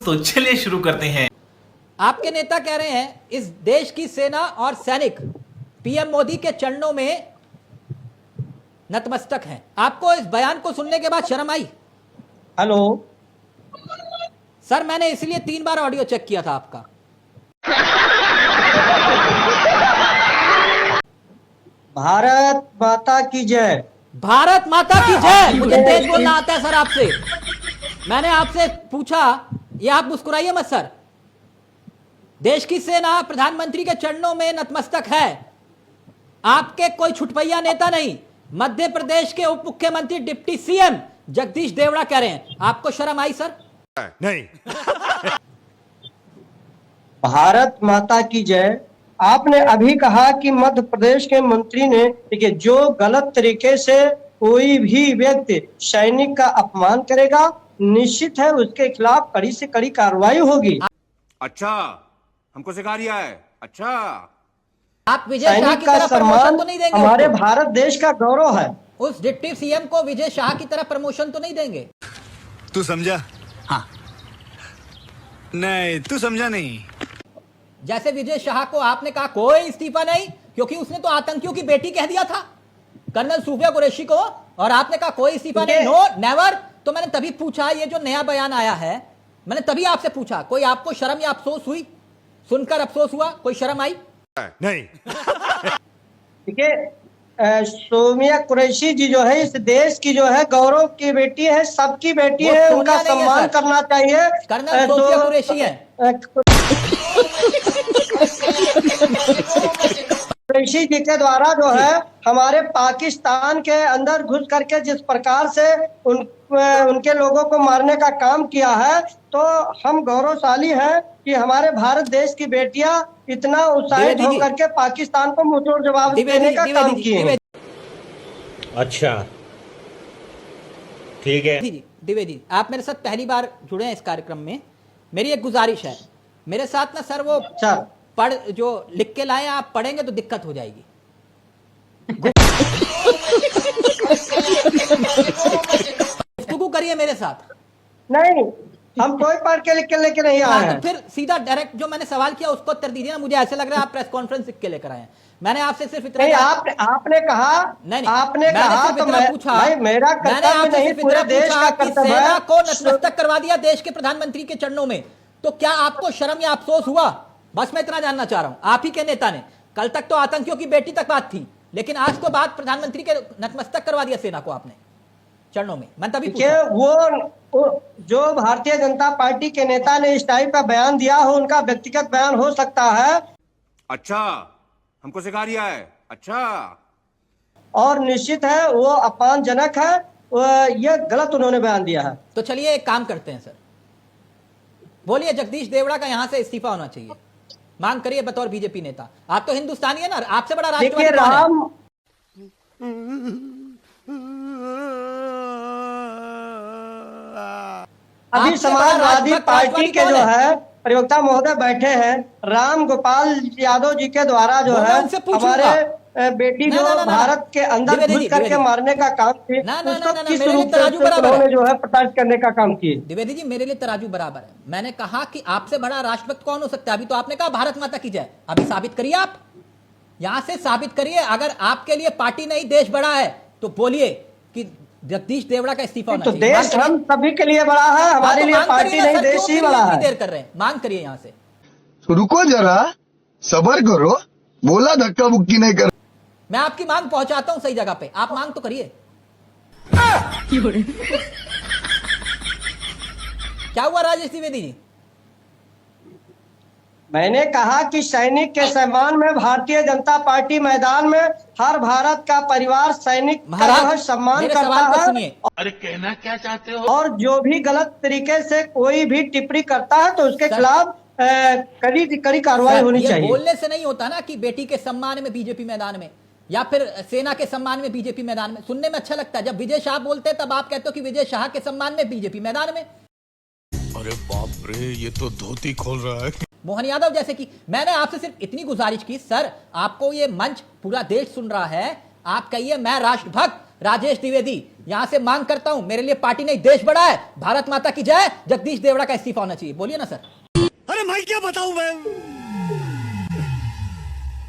तो चलिए शुरू करते हैं। आपके नेता कह रहे हैं इस देश की सेना और सैनिक पीएम मोदी के चरणों में नतमस्तक हैं। आपको इस बयान को सुनने के बाद शर्म आई? हेलो सर, मैंने इसलिए 3 बार ऑडियो चेक किया था आपका। भारत माता की जय। भारत माता की जय। मुझे तेज बोलना आता है सर आपसे। मैंने आपसे पूछा, ये आप मुस्कुराइए मत सर। देश की सेना प्रधानमंत्री के चरणों में नतमस्तक है। आपके कोई छुटपैया नेता नहीं, मध्य प्रदेश के उप मुख्यमंत्री डिप्टी सीएम जगदीश देवड़ा कह रहे हैं। आपको शर्म आई सर? नहीं। भारत माता की जय। आपने अभी कहा कि मध्य प्रदेश के मंत्री ने, देखिए, जो गलत तरीके से कोई भी व्यक्ति सैनिक का अपमान करेगा, निश्चित है उसके खिलाफ कड़ी से कड़ी कार्रवाई होगी। अच्छा, हमको सिखा रिया है। अच्छा, आप विजय शाह सैनिक की का तरह प्रमोशन सम्मान तो नहीं देंगे? हमारे उसको? भारत देश का गौरव है। उस डिप्टी सीएम को विजय शाह की तरह प्रमोशन तो नहीं देंगे? तू समझा? हाँ। नहीं, तू समझा नहीं। जैसे विजय शाह को आपने कहा कोई इस्तीफा नहीं, क्योंकि उसने तो आतंकियों की बेटी कह दिया था कर्नल सूफिया कुरैशी को, और आपने कहा कोई इस्तीफा नहीं, नो नेवर। तो मैंने तभी पूछा, ये जो नया बयान आया है, मैंने तभी आपसे पूछा, कोई आपको शर्म या अफसोस हुई? सुनकर अफसोस हुआ? कोई शर्म आई? नहीं। देखिए, सोमिया कुरैशी जी जो है इस देश की जो है गौरव की बेटी है, सबकी बेटी वो है, सोनिया उनका नहीं है सम्मान सर। करना चाहिए। कर्नल सोफिया कुरैशी है। कुरैशी जी के द्वारा जो है हमारे पाकिस्तान के अंदर घुस करके जिस प्रकार से उनके लोगों को मारने का काम किया है, तो हम गौरवशाली हैं कि हमारे भारत देश की बेटियां इतना उत्साहित होकर के पाकिस्तान को मुंहतोड़ जवाब देने का काम किए हैं। अच्छा, ठीक है। द्विवेदी, आप मेरे साथ पहली बार जुड़े हैं इस कार्यक्रम में। मेरी एक गुजारिश है, मेरे साथ ना सर वो पढ़ जो लिख के लाए, आप पढ़ेंगे तो दिक्कत हो जाएगी। गुफ्तगू करिए मेरे साथ। नहीं, हम कोई पढ़ के लिख के लेके नहीं आए हैं। तो फिर सीधा डायरेक्ट जो मैंने सवाल किया उसको उत्तर दीजिए ना। मुझे ऐसे लग रहा है आप प्रेस कॉन्फ्रेंस लिख के लेकर आए हैं। मैंने आपसे सिर्फ इतना नहीं, आपने कहा, नहीं, आपने कहा तो मैं पूछा, मेरा कर्तव्य नहीं, पूरे देश का कर्तव्य है। सेना को नतमस्तक करवा दिया देश के प्रधानमंत्री के चरणों में, तो क्या आपको शर्म या अफसोस हुआ? बस मैं इतना जानना चाह रहा हूं। आप ही के नेता ने, कल तक तो आतंकियों की बेटी तक बात थी, लेकिन आज तो बात प्रधानमंत्री के नतमस्तक करवा दिया सेना को आपने चरणों में। मैं तभी पूछा। वो जो भारतीय जनता पार्टी के नेता ने इस टाइप का बयान दिया हो, उनका व्यक्तिगत बयान हो सकता है। अच्छा, हमको सिखा रिया है। अच्छा, और निश्चित है वो अपमानजनक है, यह गलत उन्होंने बयान दिया है। तो चलिए एक काम करते हैं सर, बोलिए जगदीश देवड़ा का यहां से इस्तीफा होना चाहिए, मांग करिए बतौर बीजेपी नेता। आप तो हिंदुस्तानी है ना, आपसे बड़ा राष्ट्रवादी कौन है? अभी समाजवादी पार्टी के जो है प्रवक्ता महोदय बैठे हैं, राम गोपाल यादव जी के द्वारा जो है हमारे बेटी जो भारत के अंदर घुस करके मारने का काम किए, उसको किस रूप से उन्होंने जो है प्रताड़ित करने का काम किए। द्विवेदी जी, मेरे लिए तराजू बराबर है। मैंने कहा कि आपसे बड़ा राष्ट्रभक्त कौन हो सकता है? अभी तो आपने कहा भारत माता की जय। अभी साबित करिए, आप यहां से साबित करिए। अगर आपके लिए पार्टी नहीं देश बड़ा है तो बोलिए कि जगदीश देवड़ा का इस्तीफा होना चाहिए। देश हम सभी के लिए बड़ा है, हमारे लिए पार्टी नहीं, देश ही बड़ा है। देर कर रहे हैं, मांग करिए यहां से। रुको जरा, सबर करो, बोला धक्का मुक्की नहीं कर। मैं आपकी मांग पहुंचाता हूं सही जगह पे, आप मांग तो करिए। क्या हुआ राजेश द्विवेदी जी? मैंने कहा कि सैनिक के सम्मान में भारतीय जनता पार्टी मैदान में हर भारत का परिवार सैनिक का सम्मान करता है। अरे कहना क्या चाहते हो? और जो भी गलत तरीके से कोई भी टिप्पणी करता है तो उसके खिलाफ कड़ी कार्रवाई होनी चाहिए। बोलने से नहीं होता ना कि बेटी के सम्मान में बीजेपी मैदान में, या फिर सेना के सम्मान में बीजेपी मैदान में। सुनने में अच्छा लगता है, जब विजय शाह बोलते हैं तब आप कहते हो कि विजय शाह के सम्मान में बीजेपी मैदान में। अरे बाप रे, ये तो धोती खोल रहा है। मोहन यादव जैसे कि मैंने आपसे सिर्फ इतनी गुजारिश की, सर आपको ये मंच पूरा देश सुन रहा है, आप कहिए मैं राष्ट्रभक्त, राजेश द्विवेदी यहां से मांग करता हूं, मेरे लिए पार्टी नहीं देश बड़ा है। भारत माता की जय। जगदीश देवड़ा का इस्तीफा होना चाहिए। बोलिए ना सर। अरे मैं क्या बताऊं,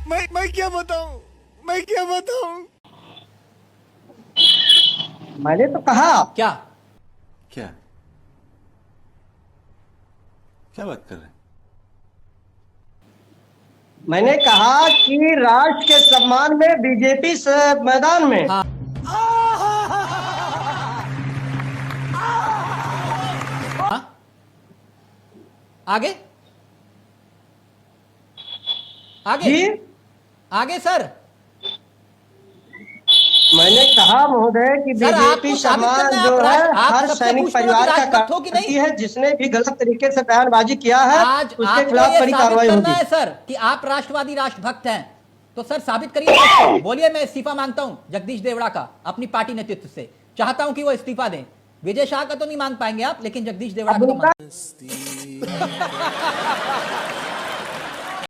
मैं क्या बताऊं, मैं क्या बताऊं। मैंने तो कहा क्या क्या क्या बात कर रहे हैं? मैंने कहा कि राष्ट्र के सम्मान में बीजेपी से मैदान में हाँ। हाँ? आगे आगे जी आगे सर। मैंने कहा महोदय कि सर, बीजेपी आपको साबित सम्मान करना है, जो आप है आप हर सबसे सैनिक पूछना परिवार कि का राजभक्त हो कि करती नहीं? है। जिसने भी गलत तरीके से बयानबाजी किया है आज उसके आपको खिलाफ ये कड़ी साबित कार्रवाई करना होगी। है सर कि आप राष्ट्रवादी राष्ट्रभक्त हैं, तो सर साबित करिए। बोलिए मैं इस्तीफा मांगता हूं जगदीश देवड़ा का अपनी पार्टी नेतृत्व से। चाहता हूं कि वो इस्तीफा दें। विजय शाह का तो नहीं मांग पाएंगे आप, लेकिन जगदीश देवड़ा का तो मांग